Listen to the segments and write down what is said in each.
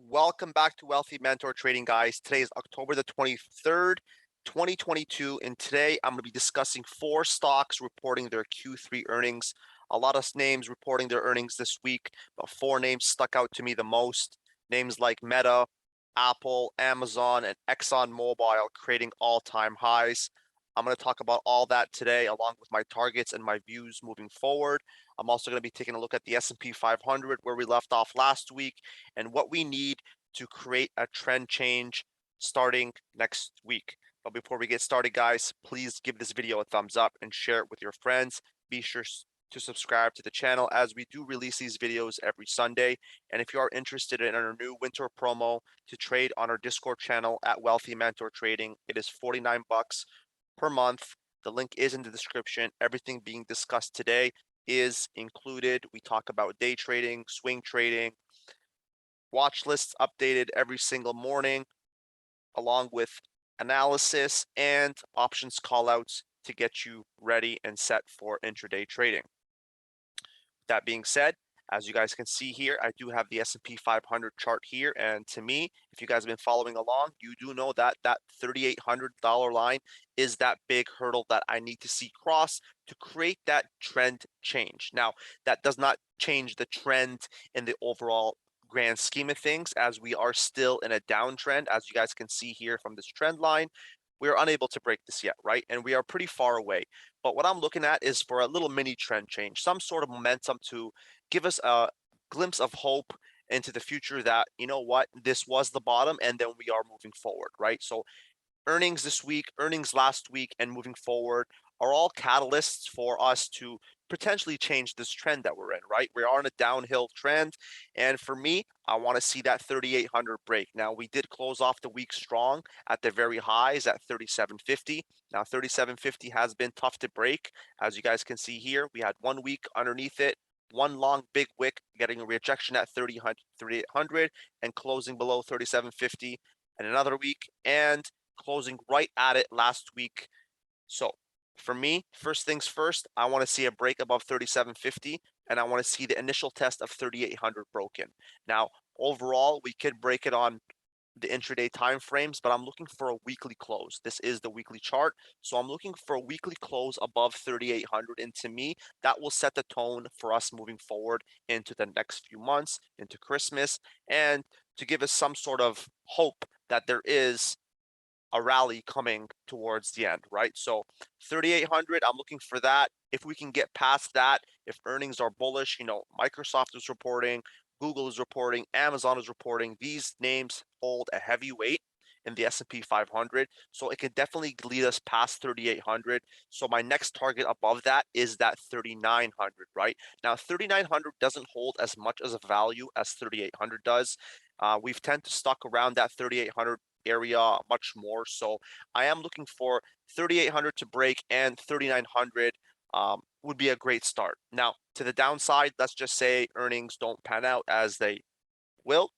Welcome back to Wealthy Mentor Trading, guys. Today is October the 23rd, 2022, and today I'm going to be discussing four stocks reporting their Q3 earnings. A lot of names reporting their earnings this week, but four names stuck out to me the most. Names like Meta, Apple, Amazon, and Exxon Mobil creating all-time highs. I'm going to talk about all that today, along with my targets and my views moving forward. I'm also going to be taking a look at the S&P 500, where we left off last week, and what we need to create a trend change starting next week. But before we get started, guys, please give this video a thumbs up and share it with your friends. Be sure to subscribe to the channel, as we do release these videos every Sunday. And if you are interested in our new winter promo to trade on our Discord channel at Wealthy Mentor Trading, it is $49 per month. The link is in the description. Everything being discussed today is included. We talk about day trading, swing trading, watch lists updated every single morning, along with analysis and options callouts to get you ready and set for intraday trading. That being said, as you guys can see here, I do have the S&P 500 chart here, and to me, if you guys have been following along, you do know that that $3,800 line is that big hurdle that I need to see cross to create that trend change. Now, that does not change the trend in the overall grand scheme of things, as we are still in a downtrend. As you guys can see here from this trend line, we are unable to break this yet, right? And we are pretty far away. But what I'm looking at is for a little mini trend change, some sort of momentum to give us a glimpse of hope into the future that, you know what, this was the bottom and then we are moving forward, right? So earnings this week, earnings last week, and moving forward are all catalysts for us to potentially change this trend that we're in, right? We are in a downhill trend. And for me, I want to see that 3,800 break. Now, we did close off the week strong at the very highs at 3,750. Now, 3,750 has been tough to break. As you guys can see here, we had 1 week underneath it, one long big wick, getting a rejection at 3,800 and closing below 3,750, and another week, and closing right at it last week. So for me, first things first, I want to see a break above 3,750, and I want to see the initial test of 3,800 broken. Now, overall, we could break it on the intraday time frames, but I'm looking for a weekly close. This is the weekly chart, so I'm looking for a weekly close above 3,800, and to me, that will set the tone for us moving forward into the next few months, into Christmas, and to give us some sort of hope that there is a rally coming towards the end, right? So 3,800, I'm looking for that. If we can get past that, if earnings are bullish, Microsoft is reporting, Google is reporting, Amazon is reporting, these names hold a heavy weight in the S&P 500, so it can definitely lead us past 3,800. So my next target above that is that 3,900, right? Now, 3,900 doesn't hold as much as a value as 3,800 does. We've tend to stuck around that 3,800 area much more. So I am looking for 3,800 to break, and 3,900 would be a great start. Now, to the downside, let's just say earnings don't pan out as they will.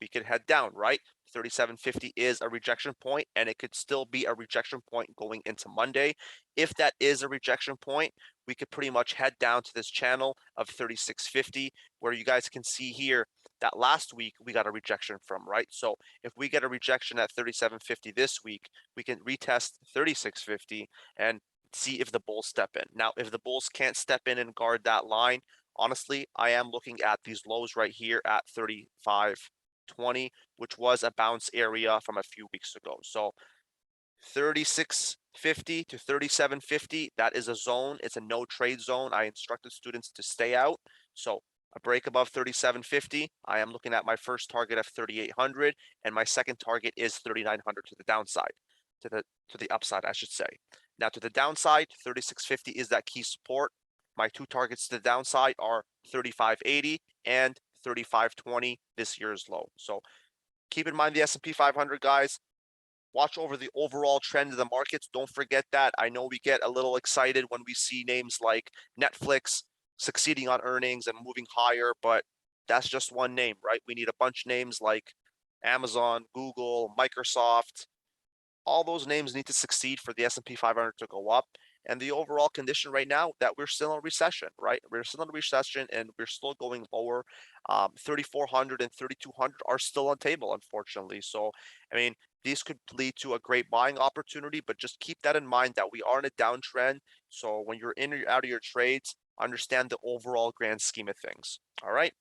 We could head down, right? 3,750 is a rejection point, and it could still be a rejection point going into Monday. If that is a rejection point, we could pretty much head down to this channel of 3,650, where you guys can see here that last week we got a rejection from, right? So if we get a rejection at 3,750 this week, we can retest 3,650 and see if the bulls step in. Now, if the bulls can't step in and guard that line, honestly, I am looking at these lows right here at 3,520, which was a bounce area from a few weeks ago. So 3,650 to 3,750, that is a zone. It's a no trade zone. I instructed students to stay out. So a break above 3,750, I am looking at my first target of 3,800, and my second target is 3,900 to the downside, to the upside, I should say. Now, to the downside, 3,650 is that key support. My two targets to the downside are 3,580 and 3,520, this year's low. So keep in mind the S&P 500, guys. Watch over the overall trend of the markets. Don't forget that. I know we get a little excited when we see names like Netflix succeeding on earnings and moving higher, but that's just one name, right? We need a bunch of names like Amazon, Google, Microsoft. All those names need to succeed for the S&P 500 to go up. And the overall condition right now that we're still in a recession, right? We're still in a recession and we're still going lower. 3,400 and 3,200 are still on table, unfortunately. So, I mean, these could lead to a great buying opportunity, but just keep that in mind that we are in a downtrend. So when you're in or out of your trades, understand the overall grand scheme of things. All right.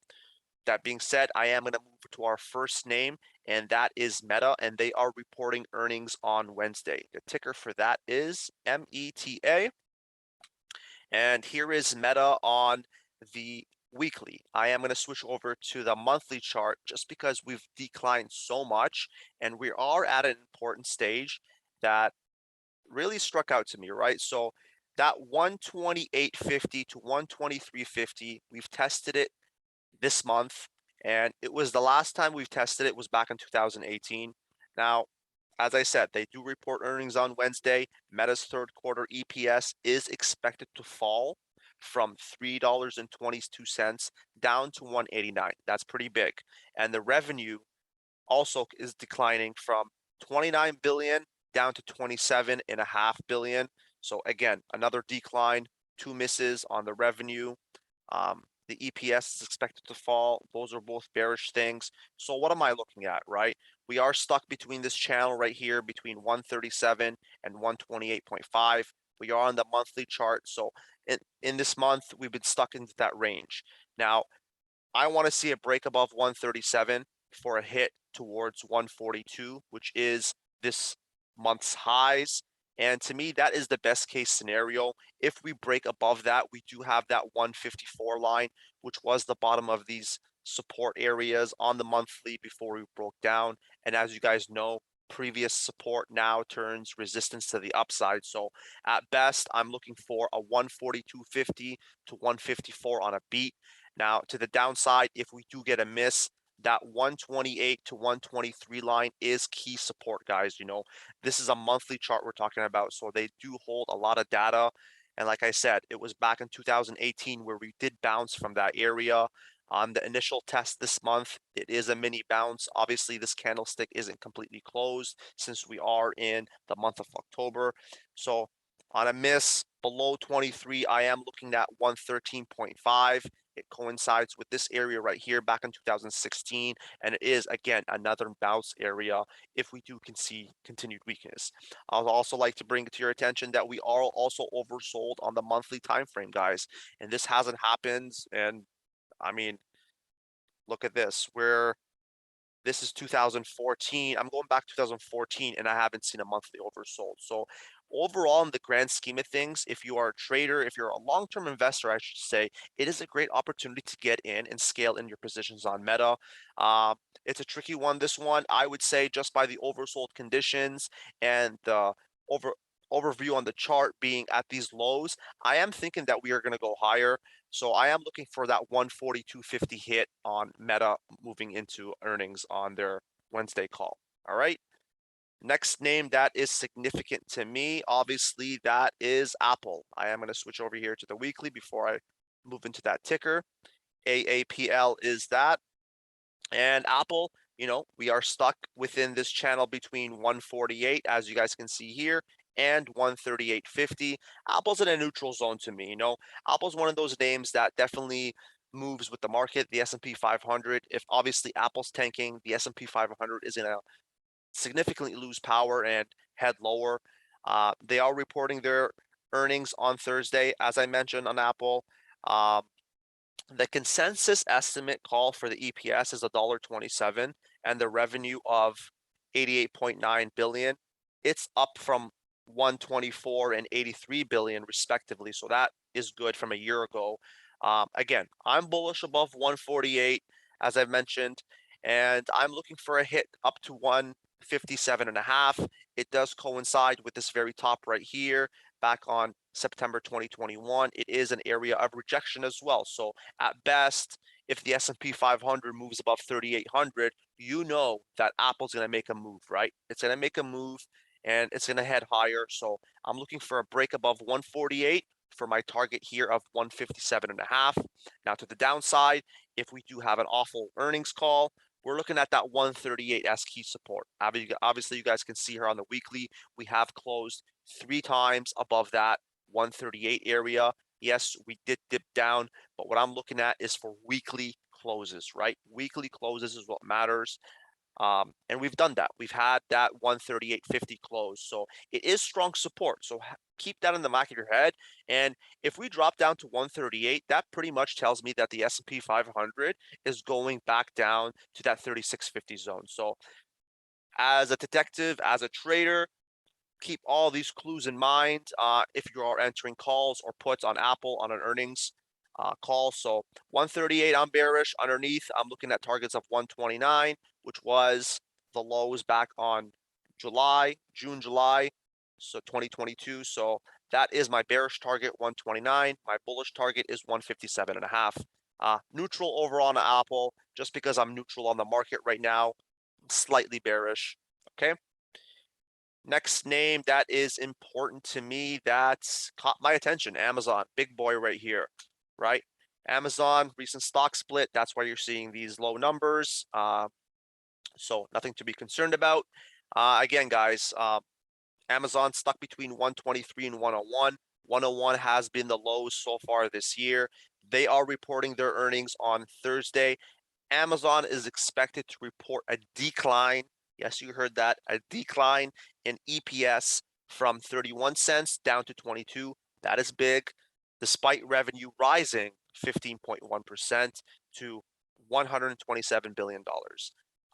That being said, I am going to move to our first name, and that is Meta, and they are reporting earnings on Wednesday. The ticker for that is META. And here is Meta on the weekly. I am going to switch over to the monthly chart just because we've declined so much, and we are at an important stage that really struck out to me, right? So that 128.50 to 123.50, we've tested it this month, and it was the last time we've tested it was back in 2018. Now, as I said, they do report earnings on Wednesday. Meta's third quarter EPS is expected to fall from $3.22 down to 189. That's pretty big. And the revenue also is declining from 29 billion down to 27.5 billion. So again, another decline, two misses on the revenue. The EPS is expected to fall. Those are both bearish things. So what am I looking at, right? We are stuck between this channel right here between 137 and 128.5. We are on the monthly chart. So in this month, we've been stuck into that range. Now, I want to see a break above 137 for a hit towards 142, which is this month's highs. And to me, that is the best case scenario. If we break above that, we do have that 154 line, which was the bottom of these support areas on the monthly before we broke down. And as you guys know, previous support now turns resistance to the upside. So at best, I'm looking for a 142.50 to 154 on a beat. Now, to the downside, if we do get a miss, that 128 to 123 line is key support, guys. You know, this is a monthly chart we're talking about, so they do hold a lot of data. And like I said, it was back in 2018 where we did bounce from that area. On the initial test this month, it is a mini bounce. Obviously, this candlestick isn't completely closed since we are in the month of October. So on a miss below 23, I am looking at 113.5. It coincides with this area right here back in 2016, and it is again another bounce area if we do see continued weakness. I'll also like to bring it to your attention that we are also oversold on the monthly time frame, guys, and this hasn't happened. And I mean, look at this. This is 2014. I'm going back to 2014, and I haven't seen a monthly oversold. So overall, in the grand scheme of things, if you are a trader, if you're a long-term investor, I should say, it is a great opportunity to get in and scale in your positions on Meta. It's a tricky one, this one. I would say just by the oversold conditions and the overview on the chart being at these lows, I am thinking that we are going to go higher. So I am looking for that 142.50 hit on Meta moving into earnings on their Wednesday call. All right. Next name that is significant to me, obviously, that is Apple. I am going to switch over here to the weekly before I move into that ticker. AAPL is that. And Apple, you know, we are stuck within this channel between 148, as you guys can see here, and 138.50. Apple's in a neutral zone to me. You know, Apple's one of those names that definitely moves with the market, the S&P 500. If obviously Apple's tanking, the S&P 500 is going to significantly lose power and head lower. They are reporting their earnings on Thursday, as I mentioned on Apple. The consensus estimate call for the EPS is $1.27 and the revenue of 88.9 billion. It's up from 124 and 83 billion respectively. So that is good from a year ago. Again, I'm bullish above 148, as I've mentioned, and I'm looking for a hit up to 157.5. It does coincide with this very top right here back on September 2021. It is an area of rejection as well. So at best, if the S&P 500 moves above 3,800, you know that Apple's going to make a move, right? It's going to make a move and it's going to head higher. So I'm looking for a break above 148 for my target here of 157.5. Now to the downside, if we do have an awful earnings call, we're looking at that 138 as key support. Obviously, you guys can see here on the weekly, we have closed 3 times above that 138 area. Yes, we did dip down, but what I'm looking at is for weekly closes, right? Weekly closes is what matters. And we've done that. We've had that 138.50 close. So it is strong support. So keep that in the back of your head. And if we drop down to 138, that pretty much tells me that the S&P 500 is going back down to that 36.50 zone. So as a detective, as a trader, keep all these clues in mind if you are entering calls or puts on Apple on an earnings call. So 138, I'm bearish. Underneath, I'm looking at targets of 129, which was the lows back on June, July, so 2022. So that is my bearish target, 129. My bullish target is 157.5. Neutral overall on Apple, just because I'm neutral on the market right now, slightly bearish. Okay. Next name that is important to me that's caught my attention, Amazon, big boy right here, right? Amazon, recent stock split, that's why you're seeing these low numbers. So nothing to be concerned about. Again, guys, Amazon stuck between 123 and 101. 101 has been the lows so far this year. They are reporting their earnings on Thursday. Amazon is expected to report a decline. Yes, you heard that, a decline in EPS from 31 cents down to 22. That is big, despite revenue rising 15.1% to $127 billion.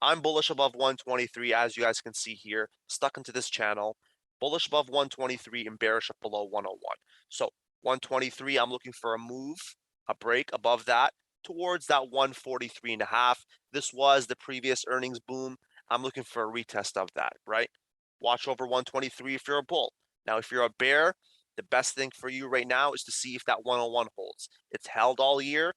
I'm bullish above 123, as you guys can see here, stuck into this channel. Bullish above 123 and bearish up below 101. So 123, I'm looking for a move, a break above that, towards that 143.5. This was the previous earnings boom. I'm looking for a retest of that, right? Watch over 123 if you're a bull. Now, if you're a bear, the best thing for you right now is to see if that 101 holds. It's held all year,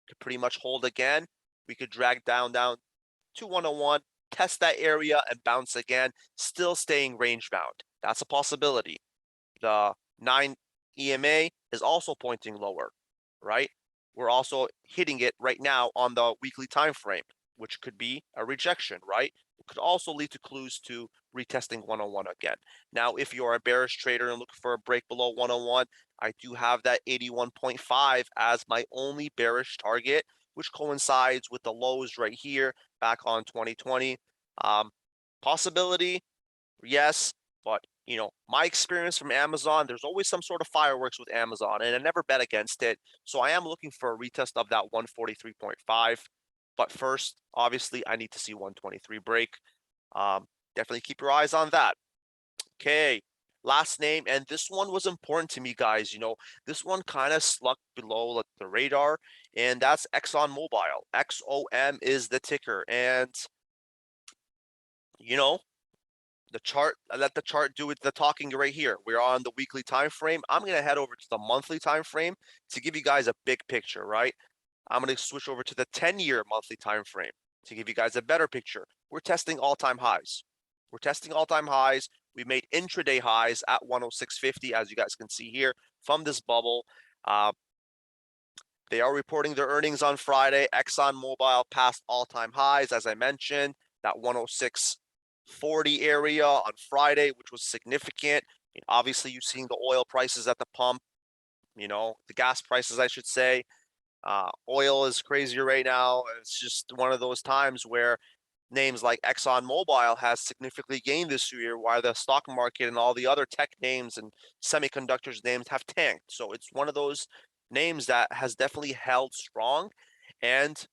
could pretty much hold again. We could drag down to 101, test that area and bounce again, still staying range bound. That's a possibility. The 9 EMA is also pointing lower, right? We're also hitting it right now on the weekly time frame, which could be a rejection, right? It could also lead to clues to retesting 101 again. Now, if you're a bearish trader and looking for a break below 101, I do have that 81.5 as my only bearish target, which coincides with the lows right here back on 2020. Possibility, yes, but my experience from Amazon, there's always some sort of fireworks with Amazon, and I never bet against it. So I am looking for a retest of that 143.5. But first, obviously, I need to see 123 break. Definitely keep your eyes on that. Okay, last name, and this one was important to me, guys. This one kind of slumped below the radar, and that's Exxon Mobil. XOM is the ticker, and the chart, let the chart do the talking right here. We're on the weekly time frame. I'm going to head over to the monthly time frame to give you guys a big picture, right? I'm going to switch over to the 10-year monthly time frame to give you guys a better picture. We're testing all-time highs. We're testing all-time highs. We made intraday highs at 106.50, as you guys can see here from this bubble. They are reporting their earnings on Friday. Exxon Mobil passed all-time highs, as I mentioned, that 106.40 area on Friday, which was significant. Obviously, you've seen the oil prices at the pump, the gas prices, I should say. Oil is crazier right now. It's just one of those times where names like Exxon Mobil has significantly gained this year, while the stock market and all the other tech names and semiconductors names have tanked. So it's one of those names that has definitely held strong and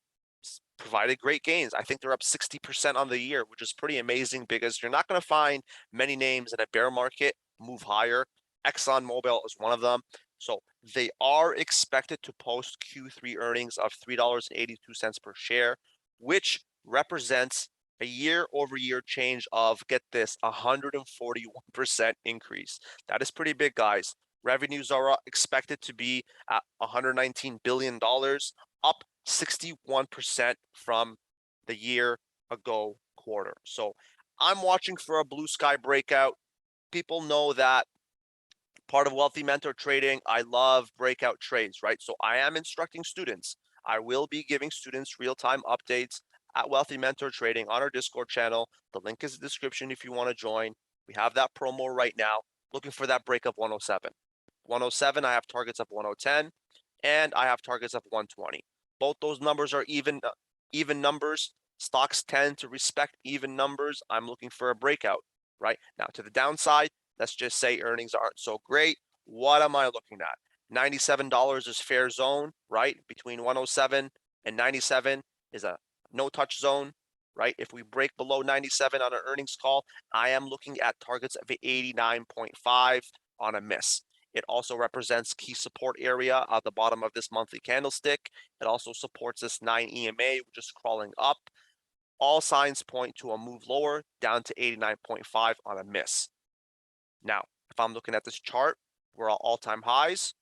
provided great gains. I think they're up 60% on the year, which is pretty amazing because you're not going to find many names in a bear market move higher. Exxon Mobil is one of them. So they are expected to post Q3 earnings of $3.82 per share, which represents a year-over-year change of, get this, 141% increase. That is pretty big, guys. Revenues are expected to be at $119 billion, up 61% from the year ago quarter. So I'm watching for a blue sky breakout. People know that part of Wealthy Mentor Trading, I love breakout trades, right? So I am instructing students. I will be giving students real-time updates at Wealthy Mentor Trading on our Discord channel. The link is in the description if you want to join. We have that promo right now, looking for that break of 107. 107, I have targets of 110, and I have targets of 120. Both those numbers are even numbers. Stocks tend to respect even numbers. I'm looking for a breakout, right? Now, to the downside, let's just say earnings aren't so great. What am I looking at? $97 is fair zone, right? Between 107 and 97 is a no-touch zone, right? If we break below 97 on an earnings call, I am looking at targets of 89.5 on a miss. It also represents key support area at the bottom of this monthly candlestick. It also supports this 9 EMA, which is crawling up. All signs point to a move lower down to 89.5 on a miss. Now, if I'm looking at this chart, we're at all-time highs.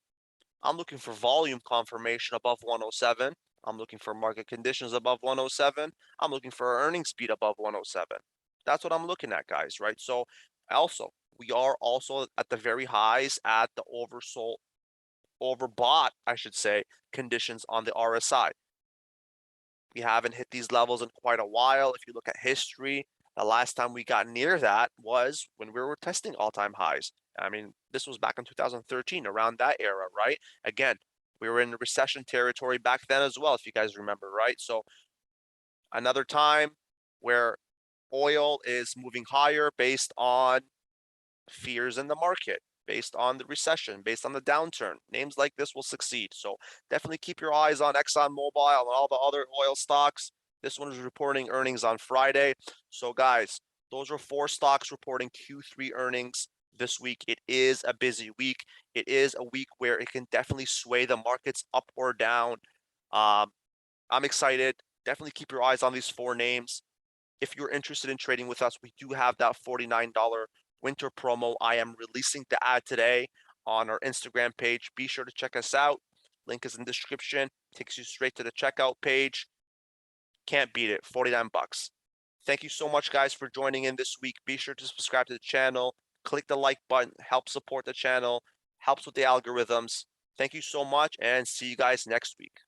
I'm looking for volume confirmation above 107. I'm looking for market conditions above 107. I'm looking for earnings speed above 107. That's what I'm looking at, guys, right? So also, we are also at the very highs at the overbought, I should say, conditions on the RSI. We haven't hit these levels in quite a while. If you look at history, the last time we got near that was when we were testing all-time highs. I mean, this was back in 2013, around that era, right? Again, we were in recession territory back then as well, if you guys remember, right? So another time where oil is moving higher based on fears in the market, based on the recession, based on the downturn. Names like this will succeed. So definitely keep your eyes on Exxon Mobil and all the other oil stocks. This one is reporting earnings on Friday. So guys, those are 4 stocks reporting Q3 earnings this week. It is a busy week. It is a week where it can definitely sway the markets up or down. I'm excited. Definitely keep your eyes on these 4 names. If you're interested in trading with us, we do have that $49 winter promo. I am releasing the ad today on our Instagram page. Be sure to check us out. Link is in the description. Takes you straight to the checkout page. Can't beat it. 49 bucks. Thank you so much, guys, for joining in this week. Be sure to subscribe to the channel. Click the like button. Help support the channel. Helps with the algorithms. Thank you so much, and see you guys next week.